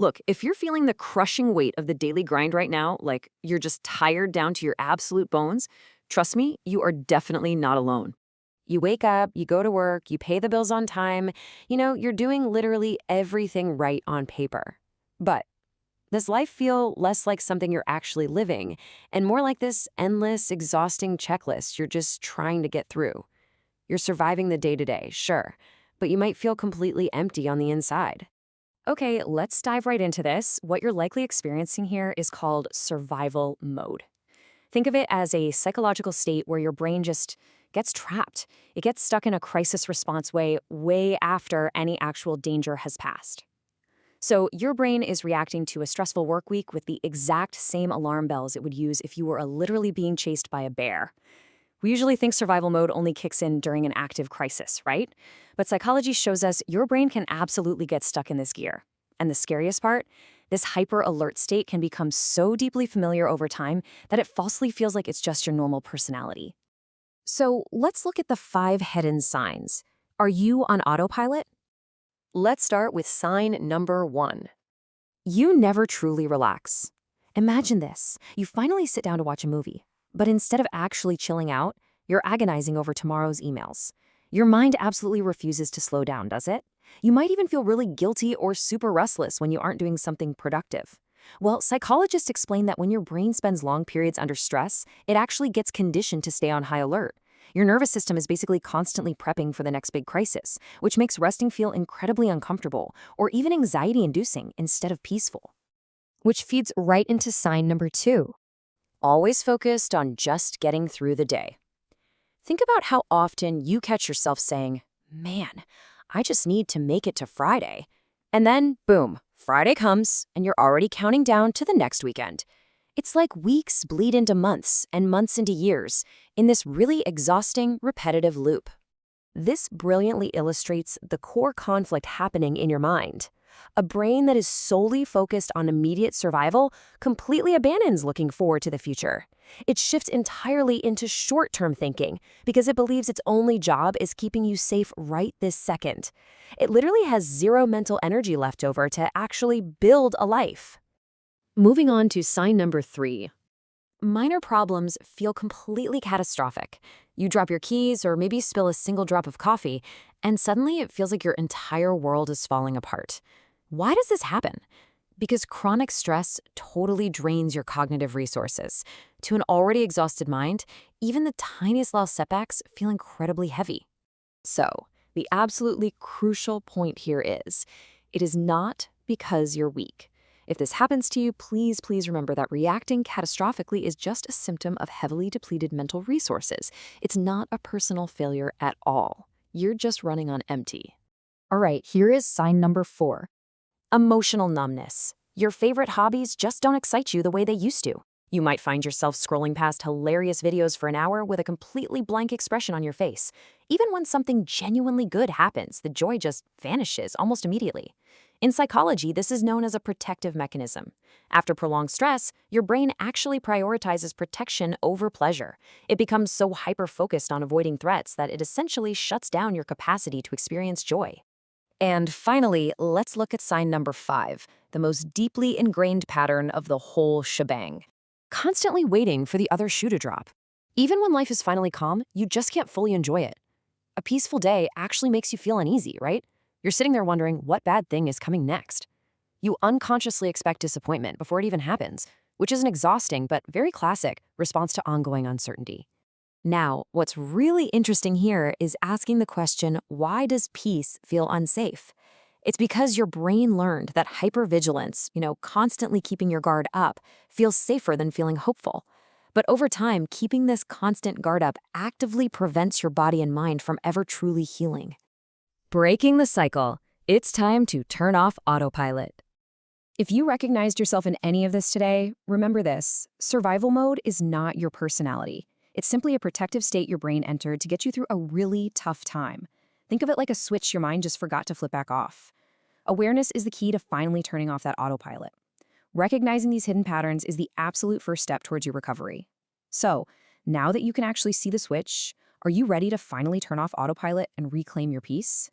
Look, if you're feeling the crushing weight of the daily grind right now, like you're just tired down to your absolute bones, trust me, you are definitely not alone. You wake up, you go to work, you pay the bills on time. You're doing literally everything right on paper. But does life feel less like something you're actually living and more like this endless, exhausting checklist you're just trying to get through? You're surviving the day to day, sure, but you might feel completely empty on the inside. Okay, let's dive right into this. What you're likely experiencing here is called survival mode. Think of it as a psychological state where your brain just gets trapped. It gets stuck in a crisis response way after any actual danger has passed. So your brain is reacting to a stressful work week with the exact same alarm bells it would use if you were literally being chased by a bear. We usually think survival mode only kicks in during an active crisis, right? But psychology shows us your brain can absolutely get stuck in this gear. And the scariest part? This hyper-alert state can become so deeply familiar over time that it falsely feels like it's just your normal personality. So let's look at the 5 hidden signs. Are you on autopilot? Let's start with sign number 1. You never truly relax. Imagine this. You finally sit down to watch a movie. But instead of actually chilling out, you're agonizing over tomorrow's emails. Your mind absolutely refuses to slow down, does it? You might even feel really guilty or super restless when you aren't doing something productive. Well, psychologists explain that when your brain spends long periods under stress, it actually gets conditioned to stay on high alert. Your nervous system is basically constantly prepping for the next big crisis, which makes resting feel incredibly uncomfortable or even anxiety-inducing instead of peaceful. Which feeds right into sign number 2. Always focused on just getting through the day. Think about how often you catch yourself saying, "Man, I just need to make it to Friday." And then, boom, Friday comes and you're already counting down to the next weekend. It's like weeks bleed into months and months into years in this really exhausting, repetitive loop. This brilliantly illustrates the core conflict happening in your mind. A brain that is solely focused on immediate survival completely abandons looking forward to the future. It shifts entirely into short-term thinking because it believes its only job is keeping you safe right this second. It literally has zero mental energy left over to actually build a life. Moving on to sign number 3. Minor problems feel completely catastrophic. You drop your keys or maybe spill a single drop of coffee, and suddenly it feels like your entire world is falling apart. Why does this happen? Because chronic stress totally drains your cognitive resources. To an already exhausted mind, even the tiniest little setbacks feel incredibly heavy. So, the absolutely crucial point here is, it is not because you're weak. If this happens to you, please remember that reacting catastrophically is just a symptom of heavily depleted mental resources. It's not a personal failure at all. You're just running on empty. All right, here is sign number 4. Emotional numbness. Your favorite hobbies just don't excite you the way they used to. You might find yourself scrolling past hilarious videos for an hour with a completely blank expression on your face. Even when something genuinely good happens, the joy just vanishes almost immediately. In psychology, this is known as a protective mechanism. After prolonged stress, your brain actually prioritizes protection over pleasure. It becomes so hyper-focused on avoiding threats that it essentially shuts down your capacity to experience joy. And finally, let's look at sign number 5, the most deeply ingrained pattern of the whole shebang. Constantly waiting for the other shoe to drop. Even when life is finally calm, you just can't fully enjoy it. A peaceful day actually makes you feel uneasy, right? You're sitting there wondering what bad thing is coming next. You unconsciously expect disappointment before it even happens, which is an exhausting but very classic response to ongoing uncertainty. Now, what's really interesting here is asking the question, why does peace feel unsafe? It's because your brain learned that hypervigilance, constantly keeping your guard up, feels safer than feeling hopeful. But over time, keeping this constant guard up actively prevents your body and mind from ever truly healing. Breaking the cycle, it's time to turn off autopilot. If you recognized yourself in any of this today, remember this: survival mode is not your personality. It's simply a protective state your brain entered to get you through a really tough time. Think of it like a switch your mind just forgot to flip back off. Awareness is the key to finally turning off that autopilot. Recognizing these hidden patterns is the absolute first step towards your recovery. So, now that you can actually see the switch, are you ready to finally turn off autopilot and reclaim your peace?